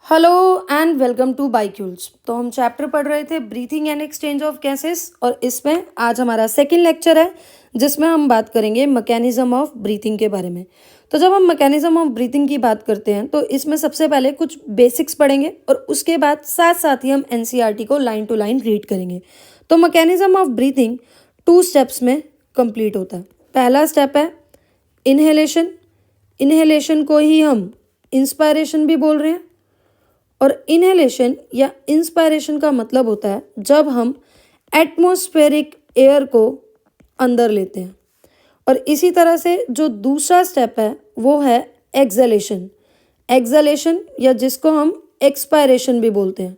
Hello and welcome to बाइक्यूल्स। तो हम चैप्टर पढ़ रहे थे breathing and exchange of gases और इसमें आज हमारा सेकंड लेक्चर है जिसमें हम बात करेंगे मैकेनिज्म ऑफ ब्रीथिंग के बारे में। तो जब हम मैकेनिज्म ऑफ ब्रीथिंग की बात करते हैं तो इसमें सबसे पहले कुछ बेसिक्स पढ़ेंगे और उसके बाद साथ साथ ही हम एनसीईआरटी को लाइन टू लाइन रीड करेंगे। तो मैकेनिज्म ऑफ ब्रीथिंग 2 स्टेप्स में कंप्लीट होता है। पहला स्टेप है इनहेलेशन। इनहेलेशन को ही हम इंस्पायरेशन भी बोल रहे हैं और इनहेलेशन या इंस्पायरेशन का मतलब होता है जब हम एटमॉस्फेरिक एयर को अंदर लेते हैं। और इसी तरह से जो दूसरा स्टेप है वो है एक्सहेलेशन। एक्सहेलेशन या जिसको हम एक्सपायरेशन भी बोलते हैं।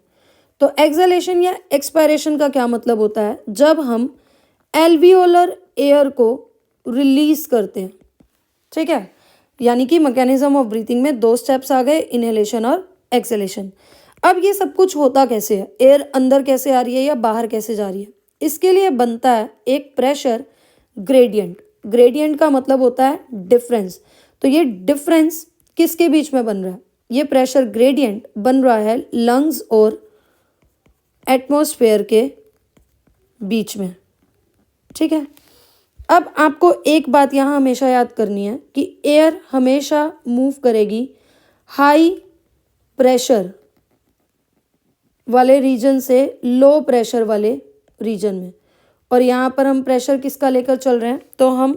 तो एक्सहेलेशन या एक्सपायरेशन का क्या मतलब होता है? जब हम एल्वियोलर एयर को रिलीज करते हैं। ठीक है, यानी कि मैकेनिज्म ऑफ ब्रीथिंग में 2 स्टेप्स आ गए, इनहेलेशन और एक्सहेलेशन। अब ये सब कुछ होता कैसे है? एयर अंदर कैसे आ रही है या बाहर कैसे जा रही है? इसके लिए बनता है एक प्रेशर ग्रेडियंट। ग्रेडियंट का मतलब होता है डिफरेंस। तो ये डिफरेंस किसके बीच में बन रहा है? ये प्रेशर ग्रेडियंट बन रहा है लंग्स और एटमॉस्फेयर के बीच में। ठीक है, अब आपको एक बात यहाँ हमेशा याद करनी है कि एयर हमेशा मूव करेगी हाई प्रेशर वाले रीजन से लो प्रेशर वाले रीजन में। और यहाँ पर हम प्रेशर किसका लेकर चल रहे हैं? तो हम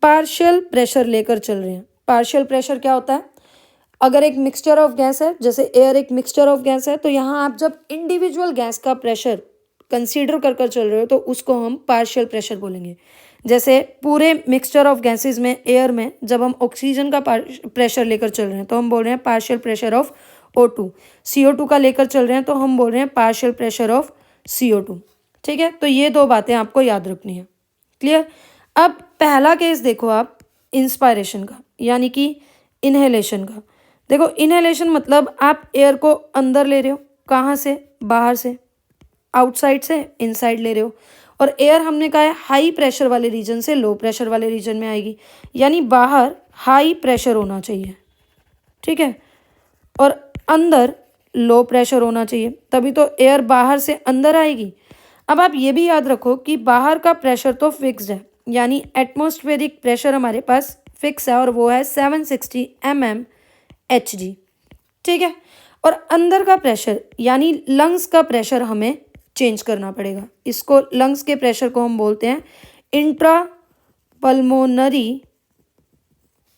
पार्शियल प्रेशर लेकर चल रहे हैं। पार्शियल प्रेशर क्या होता है? अगर एक मिक्सचर ऑफ गैस है, जैसे एयर एक मिक्सचर ऑफ गैस है, तो यहाँ आप जब इंडिविजुअल गैस का प्रेशर कंसीडर कर कर चल रहे हो तो उसको हम पार्शियल प्रेशर बोलेंगे। जैसे पूरे मिक्सचर ऑफ गैसेस में एयर में जब हम ऑक्सीजन का प्रेशर लेकर चल रहे हैं तो हम बोल रहे हैं partial pressure of O2। CO2 का लेकर चल रहे हैं तो हम बोल रहे हैं पार्शियल प्रेशर ऑफ CO2। ठीक है, तो ये 2 बातें आपको याद रखनी है। क्लियर? अब पहला केस देखो आप इंस्पायरेशन का, यानी कि इनहेलेशन का। देखो, इनहेलेशन मतलब आप एयर को अंदर ले रहे हो। कहाँ से? बाहर से, आउटसाइड से इनसाइड ले रहे हो। और एयर हमने कहा है हाई प्रेशर वाले रीजन से लो प्रेशर वाले रीजन में आएगी, यानी बाहर हाई प्रेशर होना चाहिए। ठीक है, और अंदर लो प्रेशर होना चाहिए, तभी तो एयर बाहर से अंदर आएगी। अब आप ये भी याद रखो कि बाहर का प्रेशर तो फिक्स्ड है, यानी एटमॉस्फेरिक प्रेशर हमारे पास फिक्स है और वो है 760 mmHg। ठीक है, और अंदर का प्रेशर यानी लंग्स का प्रेशर हमें चेंज करना पड़ेगा। इसको लंग्स के प्रेशर को हम बोलते हैं इंट्रा पल्मोनरी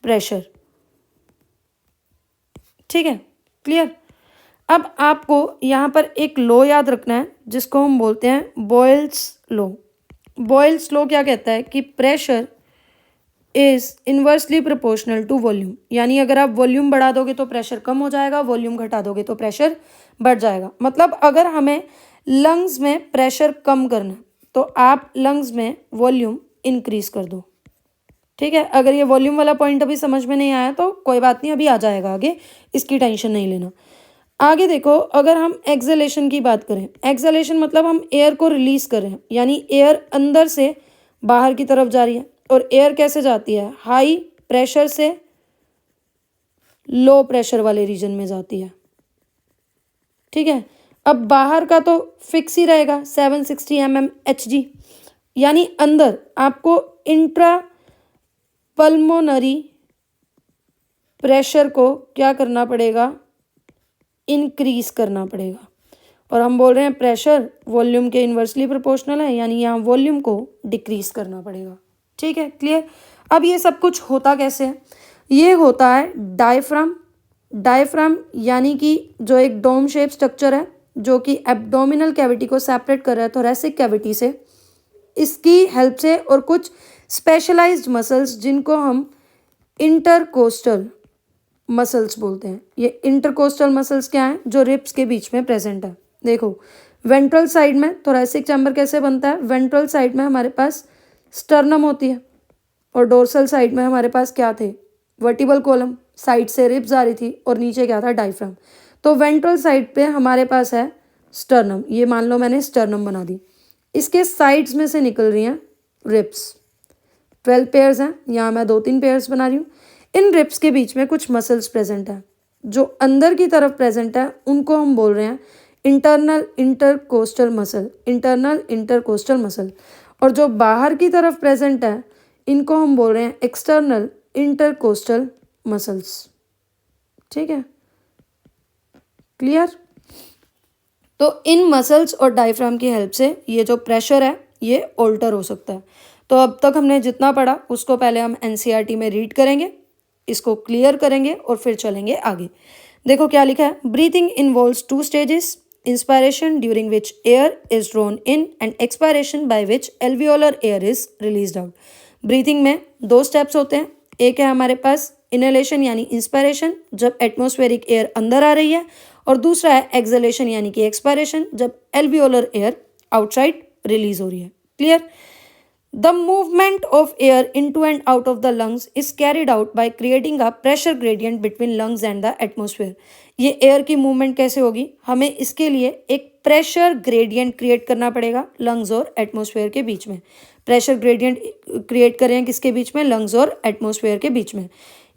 प्रेशर। ठीक है, क्लियर? अब आपको यहाँ पर एक लॉ याद रखना है जिसको हम बोलते हैं बॉयल्स लॉ। बॉयल्स लॉ क्या कहता है कि pressure is inversely proportional to volume, यानी अगर आप वॉल्यूम बढ़ा दोगे तो प्रेशर कम हो जाएगा, वॉल्यूम घटा दोगे तो प्रेशर बढ़ जाएगा। मतलब अगर हमें लंग्स में प्रेशर कम करना है तो आप लंग्स में वॉल्यूम इंक्रीज कर दो। ठीक है, अगर ये वॉल्यूम वाला पॉइंट अभी समझ में नहीं आया तो कोई बात नहीं, अभी आ जाएगा आगे, इसकी टेंशन नहीं लेना। आगे देखो, अगर हम एक्सहेलेशन की बात करें, एक्सहेलेशन मतलब हम एयर को रिलीज कर रहे हैं, यानी एयर अंदर से बाहर की तरफ जा रही है। और एयर कैसे जाती है? हाई प्रेशर से लो प्रेशर वाले रीजन में जाती है। ठीक है, अब बाहर का तो फिक्स ही रहेगा 760 mmHg, यानी अंदर आपको इंट्रा पल्मोनरी प्रेशर को क्या करना पड़ेगा? इंक्रीज करना पड़ेगा। और हम बोल रहे हैं प्रेशर वॉल्यूम के इन्वर्सली प्रोपोर्शनल है, यानी यहाँ वॉल्यूम को डिक्रीज करना पड़ेगा। ठीक है, क्लियर? अब ये सब कुछ होता कैसे है? ये होता है डायफ्राम। डायफ्राम यानी कि जो एक डोम शेप स्ट्रक्चर है जो कि एब्डोमिनल कैविटी को सेपरेट कर रहा है थोरैसिक कैविटी से, इसकी हेल्प से और कुछ स्पेशलाइज्ड मसल्स जिनको हम इंटरकोस्टल मसल्स बोलते हैं। ये इंटरकोस्टल मसल्स क्या हैं? जो रिब्स के बीच में प्रेजेंट है। देखो, वेंट्रल साइड में थोरैसिक चैम्बर कैसे बनता है? वेंट्रल साइड में हमारे पास स्टर्नम होती है और डोर्सल साइड में हमारे पास क्या थे? वर्टिबल कॉलम, साइड से रिब्स आ रही थी और नीचे क्या था? डायफ्राम। तो वेंट्रल साइड पे हमारे पास है स्टर्नम, ये मान लो मैंने स्टर्नम बना दी। इसके साइड्स में से निकल रही हैं रिब्स। 12 पेयर्स हैं, यहाँ मैं 2-3 पेयर्स बना रही हूँ। इन रिब्स के बीच में कुछ मसल्स प्रेजेंट है जो अंदर की तरफ प्रेजेंट है उनको हम बोल रहे हैं internal intercostal muscle, internal intercostal muscle. और जो बाहर की तरफ प्रेजेंट है इनको हम बोल रहे हैं एक्सटर्नल इंटरकोस्टल मसल्स। ठीक है, क्लियर। तो इन मसल्स और डायफ्राम की हेल्प से ये जो प्रेशर है ये ऑल्टर हो सकता है। तो अब तक हमने जितना पढ़ा उसको पहले हम एनसीईआरटी में रीड करेंगे, इसको क्लियर करेंगे और फिर चलेंगे आगे। देखो क्या लिखा है, breathing involves 2 stages, inspiration during which air is drawn in and expiration by which alveolar air is released out. Breathing में 2 स्टेप्स होते हैं, एक है हमारे पास इनहेलेशन यानी इंस्पायरेशन जब एटमॉस्फेरिक एयर अंदर आ रही है, और दूसरा है एक्सहेलेशन यानी कि एक्सपायरेशन जब एल्वियोलर एयर आउटसाइड रिलीज हो रही है। Clear. The movement of air into and out of the lungs is carried out by creating a pressure gradient between lungs and the atmosphere. ये एयर की movement कैसे होगी, हमें इसके लिए एक प्रेशर ग्रेडियंट क्रिएट करना पड़ेगा लंग्स और एटमॉस्फेयर के बीच में। प्रेशर ग्रेडियंट क्रिएट करें किसके बीच में, लंग्स और एटमॉस्फेयर के बीच में।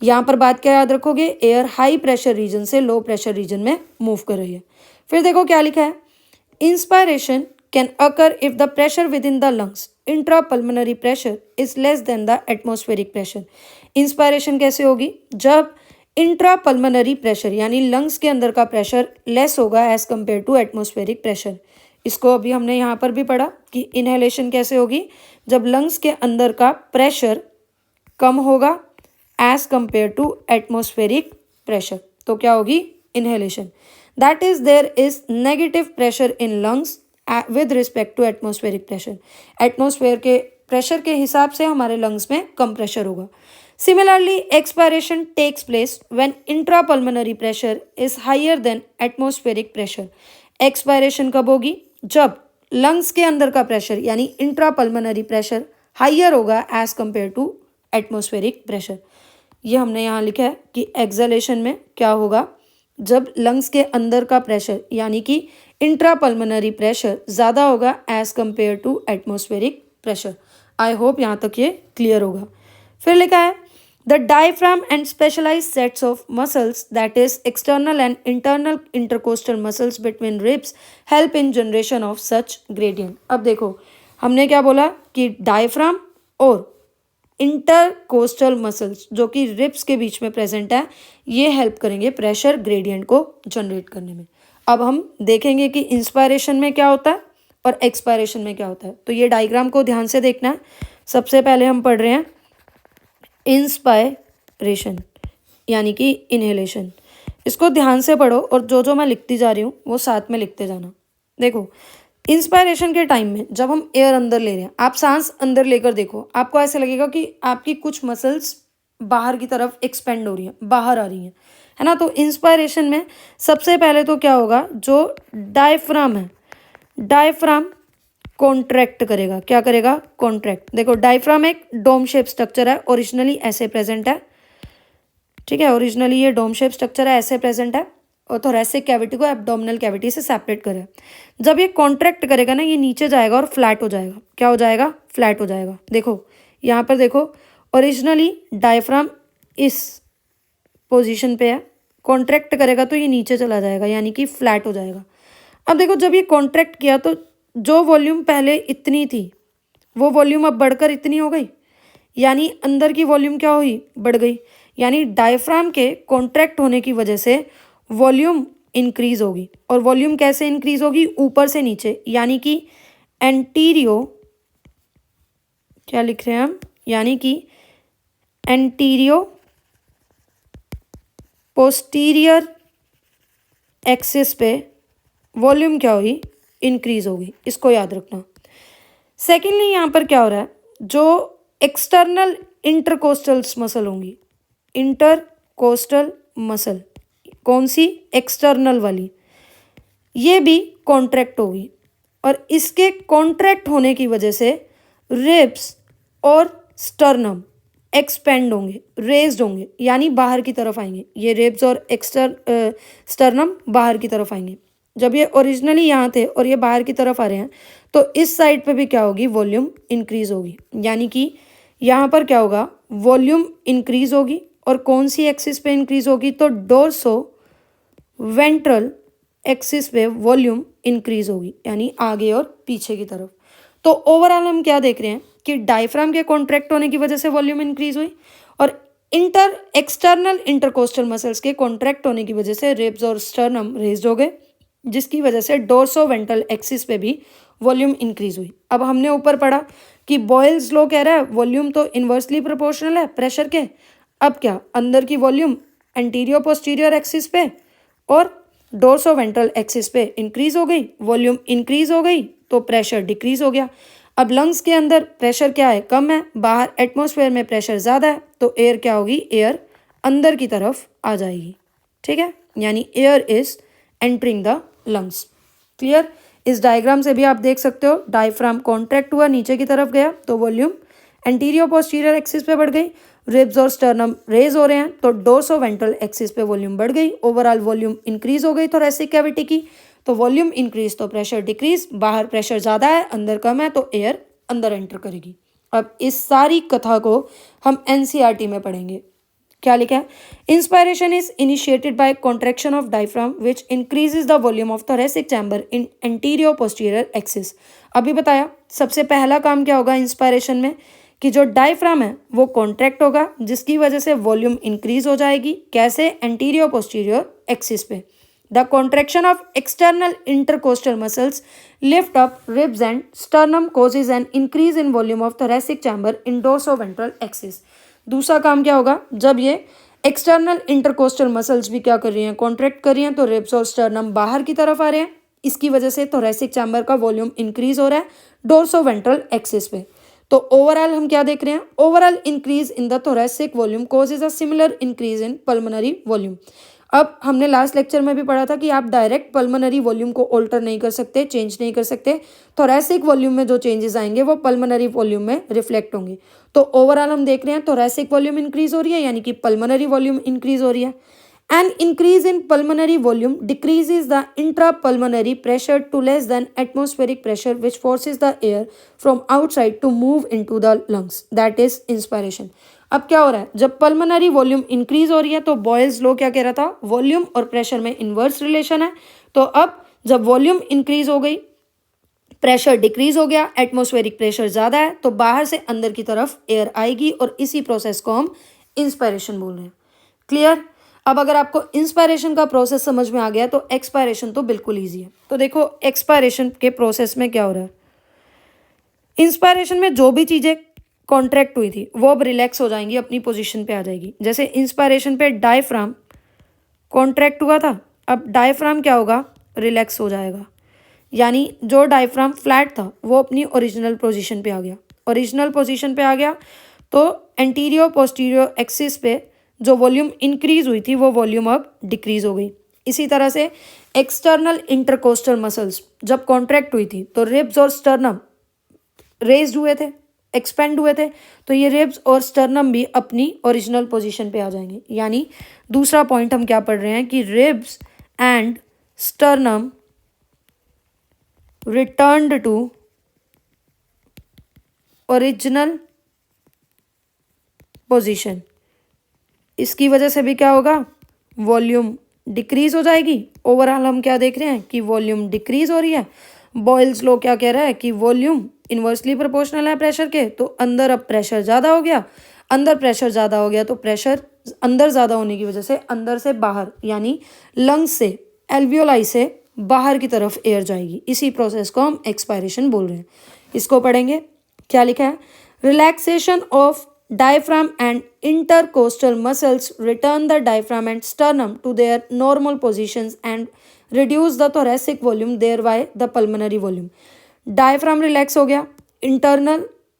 यहाँ पर बात क्या याद रखोगे, एयर हाई प्रेशर रीजन से लो प्रेशर रीजन में मूव कर रही है। फिर देखो क्या लिखा है, inspiration can occur if the pressure with in the lungs intrapulmonary pressure is less than the atmospheric pressure. Inspiration कैसे होगी, जब इंट्रापल्मोनरी प्रेशर यानी लंग्स के अंदर का प्रेशर लेस होगा as compare to atmospheric pressure. इसको अभी हमने यहाँ पर भी पढ़ा कि इनहेलेशन कैसे होगी, जब लंग्स के अंदर का प्रेशर कम होगा as compare to atmospheric pressure, तो क्या होगी inhalation. That is there is negative pressure in lungs with respect to atmospheric pressure. Atmosphere के प्रेशर के हिसाब से हमारे लंग्स में कम प्रेशर होगा। Similarly expiration takes place when intrapulmonary pressure is higher than atmospheric pressure. Expiration कब होगी, जब लंग्स के अंदर का प्रेशर यानी इंट्रापल्मोनरी प्रेशर हायर होगा as compare to atmospheric pressure. ये हमने यहाँ लिखा है कि एक्सहेलेशन में क्या होगा, जब लंग्स के अंदर का प्रेशर यानी कि इंट्रापल्मोनरी प्रेशर ज़्यादा होगा as compare to atmospheric pressure. I hope यहाँ तक ये क्लियर होगा। फिर लिखा है the diaphragm and specialise sets of muscles that is external and internal intercostal muscles between ribs help in generation of such gradient. अब देखो हमने क्या बोला कि डायफ्राम और इंटरकोस्टल मसल्स जो कि रिब्स के बीच में प्रेजेंट है ये हेल्प करेंगे प्रेशर ग्रेडियंट को जनरेट करने में। अब हम देखेंगे कि इंस्पायरेशन में क्या होता है और एक्सपायरेशन में क्या होता है। तो ये डायग्राम को ध्यान से देखना है। सबसे पहले हम पढ़ रहे हैं इंस्पायरेशन यानी कि इनहेलेशन। इसको ध्यान से पढ़ो और जो जो मैं लिखती जा रही हूँ वो साथ में लिखते जाना। देखो इंस्पायरेशन के टाइम में जब हम एयर अंदर ले रहे हैं, आप सांस अंदर लेकर देखो, आपको ऐसे लगेगा कि आपकी कुछ मसल्स बाहर की तरफ एक्सपेंड हो रही हैं, बाहर आ रही हैं, है ना। तो इंस्पायरेशन में सबसे पहले तो क्या होगा, जो डायफ्राम है, डायफ्राम कॉन्ट्रैक्ट करेगा। क्या करेगा, कॉन्ट्रैक्ट। देखो डायफ्राम एक डोम शेप स्ट्रक्चर है, ओरिजिनली ऐसे प्रेजेंट है, ठीक है। ओरिजिनली ये डोम शेप स्ट्रक्चर है, ऐसे प्रेजेंट है और थोरेसिक कैविटी को एब्डोमिनल कैविटी से सेपरेट करे। जब ये कॉन्ट्रैक्ट करेगा ना, ये नीचे जाएगा और फ्लैट हो जाएगा। क्या हो जाएगा, फ्लैट हो जाएगा। देखो यहाँ पर देखो, ओरिजिनली डायफ्राम इस पोजीशन पे है, कॉन्ट्रैक्ट करेगा तो ये नीचे चला जाएगा यानी कि फ्लैट हो जाएगा। अब देखो जब ये कॉन्ट्रैक्ट किया तो जो वॉल्यूम पहले इतनी थी वो वॉल्यूम अब बढ़कर इतनी हो गई, यानी अंदर की वॉल्यूम क्या हुई, बढ़ गई। यानी डायफ्राम के कॉन्ट्रैक्ट होने की वजह से वॉल्यूम इंक्रीज होगी। और वॉल्यूम कैसे इंक्रीज होगी, ऊपर से नीचे, यानी कि एंटीरियो, क्या लिख रहे हैं हम, यानी कि एंटीरियो पोस्टीरियर एक्सिस पे वॉल्यूम क्या होगी, इंक्रीज होगी। इसको याद रखना। सेकेंडली यहाँ पर क्या हो रहा है, जो एक्सटर्नल इंटरकोस्टल्स मसल होंगी, इंटरकोस्टल मसल कौन सी, एक्सटर्नल वाली, ये भी कॉन्ट्रैक्ट होगी। और इसके कॉन्ट्रैक्ट होने की वजह से रिब्स और स्टर्नम एक्सपेंड होंगे, रेज्ड होंगे, यानी बाहर की तरफ आएंगे। ये रिब्स और स्टर्नम बाहर की तरफ आएंगे। जब ये ओरिजिनली यहाँ थे और ये बाहर की तरफ आ रहे हैं तो इस साइड पे भी क्या होगी, वॉल्यूम इंक्रीज होगी। यानी कि यहाँ पर क्या होगा, वॉल्यूम इंक्रीज होगी। और कौन सी एक्सिस पे इंक्रीज होगी, तो डोर्सो वेंट्रल एक्सिस पे वॉल्यूम इंक्रीज होगी, यानी आगे और पीछे की तरफ। तो ओवरऑल हम क्या देख रहे हैं कि डायफ्राम के कॉन्ट्रैक्ट होने की वजह से वॉल्यूम इंक्रीज हुई और एक्सटर्नल इंटरकोस्टल मसल्स के कॉन्ट्रैक्ट होने की वजह से रिब्स और स्टर्नम रेज्ड हो गए, जिसकी वजह से डोर्सो वेंट्रल एक्सिस पे भी वॉल्यूम इंक्रीज हुई। अब हमने ऊपर पढ़ा कि बॉयल्स लॉ कह रहा है वॉल्यूम तो इन्वर्सली प्रोपोर्शनल है प्रेशर के। अब क्या, अंदर की वॉल्यूम एंटीरियर पोस्टीरियर एक्सिस पे और डोर्सो वेंट्रल एक्सिस पे इंक्रीज हो गई, वॉल्यूम इंक्रीज हो गई तो प्रेशर डिक्रीज हो गया। अब लंग्स के अंदर प्रेशर क्या है, कम है, बाहर एटमॉस्फेयर में प्रेशर ज़्यादा है, तो एयर क्या होगी, एयर अंदर की तरफ आ जाएगी। ठीक है, यानी air is entering the lungs. Clear. इस डायग्राम से भी आप देख सकते हो, डायफ्राम कॉन्ट्रैक्ट हुआ, नीचे की तरफ गया तो वॉल्यूम एंटीरियर पोस्टीरियर एक्सिस पे बढ़ गई, रिब्स और स्टर्नम रेज हो रहे हैं तो डोर्सो वेंट्रल एक्सिस पे वॉल्यूम बढ़ गई, ओवरऑल वॉल्यूम इंक्रीज हो गई थोरैसिक कैविटी की। तो वॉल्यूम इंक्रीज तो प्रेशर डिक्रीज, बाहर प्रेशर ज़्यादा है अंदर कम है तो एयर अंदर एंटर करेगी। अब इस सारी कथा को हम एनसीईआरटी में पढ़ेंगे। क्या लिखा है, inspiration is initiated by contraction of diaphragm which increases the volume of thoracic chamber in anterior posterior axis. अभी बताया सबसे पहला काम क्या होगा इंस्पायरेशन में, कि जो डायफ्राम है वो कॉन्ट्रैक्ट होगा, जिसकी वजह से वॉल्यूम इंक्रीज हो जाएगी। कैसे, एंटीरियर पोस्टीरियर एक्सिस पे। The contraction of external intercostal muscles lift up ribs and sternum causes an increase in volume of thoracic chamber in dorsoventral axis. दूसरा काम क्या होगा, जब ये एक्सटर्नल इंटरकोस्टल मसल्स भी क्या कर रही हैं, कॉन्ट्रैक्ट कर रही हैं, तो रिब्स और स्टर्नम बाहर की तरफ आ रहे हैं, इसकी वजह से थोरैसिक चैम्बर का वॉल्यूम इंक्रीज हो रहा है डोर्सोवेंट्रल एक्सिस पे। तो ओवरऑल हम क्या देख रहे हैं, overall increase in the thoracic volume causes a similar increase in pulmonary volume. अब हमने लास्ट लेक्चर में भी पढ़ा था कि आप डायरेक्ट पल्मोनरी वॉल्यूम को ऑल्टर नहीं कर सकते, चेंज नहीं कर सकते। थोरैसिक वॉल्यूम में जो चेंजेस आएंगे वो पल्मोनरी वॉल्यूम में रिफ्लेक्ट होंगे। तो ओवरऑल हम देख रहे हैं थोरैसिक वॉल्यूम इंक्रीज हो रही है, यानी कि पल्मोनरी वॉल्यूम इंक्रीज हो रही है। An increase in pulmonary volume decreases the intrapulmonary pressure to less than atmospheric pressure, which forces the air from outside to move into the lungs. That is inspiration. अब क्या हो रहा है, जब pulmonary volume increase हो रही है तो बॉयल्स लॉ क्या कह रहा था, वॉल्यूम और प्रेशर में इन्वर्स रिलेशन है। तो अब जब वॉल्यूम इंक्रीज हो गई, प्रेशर डिक्रीज हो गया, एटमॉस्फेरिक प्रेशर ज़्यादा है, तो बाहर से अंदर की तरफ एयर आएगी और इसी प्रोसेस को हम इंस्पायरेशन बोल रहे हैं। क्लियर। अब अगर आपको इंस्पायरेशन का प्रोसेस समझ में आ गया तो एक्सपायरेशन तो बिल्कुल ईजी है। तो देखो एक्सपायरेशन के प्रोसेस में क्या हो रहा है, इंस्पायरेशन में जो भी चीज़ें कॉन्ट्रैक्ट हुई थी वो अब रिलैक्स हो जाएंगी, अपनी पोजीशन पे आ जाएगी। जैसे इंस्पायरेशन पे डायफ्राम कॉन्ट्रैक्ट हुआ था, अब डायफ्राम क्या होगा, रिलैक्स हो जाएगा, यानी जो डायफ्राम फ्लैट था वो अपनी ओरिजिनल पोजीशन पे आ गया। ओरिजिनल पोजीशन पे आ गया तो एंटीरियर पोस्टीरियर एक्सिस पे जो वॉल्यूम इंक्रीज हुई थी वो वॉल्यूम अब डिक्रीज हो गई। इसी तरह से एक्सटर्नल इंटरकोस्टल मसल्स जब कॉन्ट्रैक्ट हुई थी तो रिब्स और स्टर्नम रेज्ड हुए थे, एक्सपेंड हुए थे, तो ये रिब्स और स्टर्नम भी अपनी ओरिजिनल पोजीशन पे आ जाएंगे। यानी दूसरा पॉइंट हम क्या पढ़ रहे हैं कि ribs and sternum returned to original position. इसकी वजह से भी क्या होगा, वॉल्यूम डिक्रीज हो जाएगी। ओवरऑल हम क्या देख रहे हैं कि वॉल्यूम डिक्रीज हो रही है। बॉयल्स लॉ क्या कह रहा है कि वॉल्यूम इन्वर्सली प्रोपोर्शनल है प्रेशर के, तो अंदर अब प्रेशर ज़्यादा हो गया, अंदर प्रेशर ज़्यादा हो गया तो प्रेशर अंदर ज़्यादा होने की वजह से अंदर से बाहर, यानी लंग्स से, एल्वियोलाई से बाहर की तरफ एयर जाएगी। इसी प्रोसेस को हम एक्सपायरेशन बोल रहे हैं। इसको पढ़ेंगे। क्या लिखा है, relaxation of diaphragm and intercostal muscles return the diaphragm and sternum to their normal positions and reduce the thoracic volume, thereby the pulmonary volume. Diaphragm relax हो गया,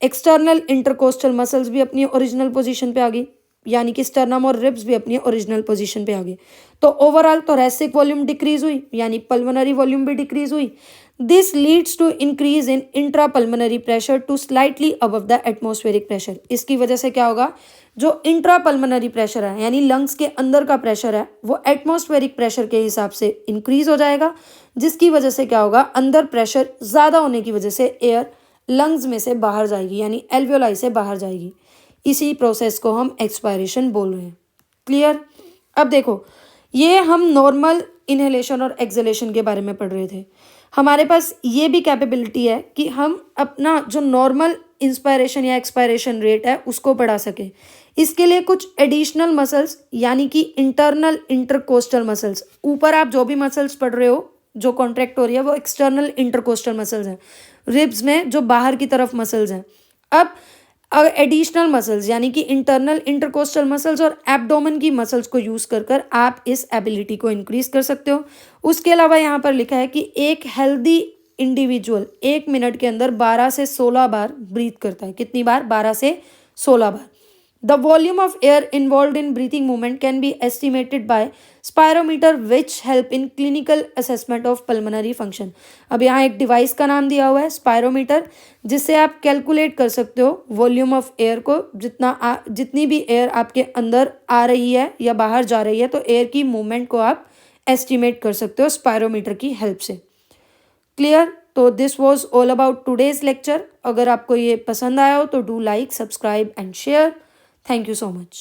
एक्सटर्नल इंटरकोस्टल मसल्स भी अपनी ओरिजिनल पोजीशन पे आ गई, यानी कि sternum और ribs भी अपनी ओरिजिनल पोजीशन पे आ गए। तो ओवरऑल थोरैसिक वॉल्यूम डिक्रीज हुई, यानी पल्मोनरी वॉल्यूम भी डिक्रीज हुई। This leads to increase in intra pulmonary pressure to slightly above the atmospheric pressure. इसकी वजह से क्या होगा, जो इंट्रा पल्मोनरी प्रेशर है यानी लंग्स के अंदर का प्रेशर है वो एटमॉस्फेरिक प्रेशर के हिसाब से इंक्रीज हो जाएगा, जिसकी वजह से क्या होगा, अंदर प्रेशर ज़्यादा होने की वजह से एयर लंग्स में से बाहर जाएगी, यानी एल्वियोलाई से बाहर जाएगी। इसी प्रोसेस को हम एक्सपायरेशन बोल रहे हैं। क्लियर। अब देखो, ये हम नॉर्मल इनहेलेशन और एक्सहेलेशन के बारे में पढ़ रहे थे। हमारे पास ये भी कैपेबिलिटी है कि हम अपना जो नॉर्मल इंस्पायरेशन या एक्सपायरेशन रेट है उसको बढ़ा सकें। इसके लिए कुछ एडिशनल मसल्स यानी कि इंटरनल इंटरकोस्टल मसल्स, ऊपर आप जो भी मसल्स पढ़ रहे हो जो कॉन्ट्रैक्ट हो रही है वो एक्सटर्नल इंटरकोस्टल मसल्स हैं, रिब्स में जो बाहर की तरफ मसल्स हैं। अब एडिशनल मसल्स यानी कि इंटरनल इंटरकोस्टल मसल्स और एब्डोमेन की मसल्स को यूज़ कर कर आप इस एबिलिटी को इंक्रीज कर सकते हो। उसके अलावा यहाँ पर लिखा है कि एक हेल्दी इंडिविजुअल 1 मिनट के अंदर 12 से 16 बार ब्रीथ करता है। कितनी बार? 12 से 16 बार। The volume of air involved in breathing movement can be estimated by spirometer which help in clinical assessment of pulmonary function। अब यहाँ एक डिवाइस का नाम दिया हुआ है स्पायरोमीटर, जिससे आप कैलकुलेट कर सकते हो वॉल्यूम ऑफ एयर को, जितनी भी एयर आपके अंदर आ रही है या बाहर जा रही है तो एयर की मूवमेंट को आप एस्टिमेट कर सकते हो स्पायरोमीटर की हेल्प से। क्लियर? तो this was all about today's lecture. अगर आपको ये पसंद आया हो तो do like, subscribe and share. Thank you so much.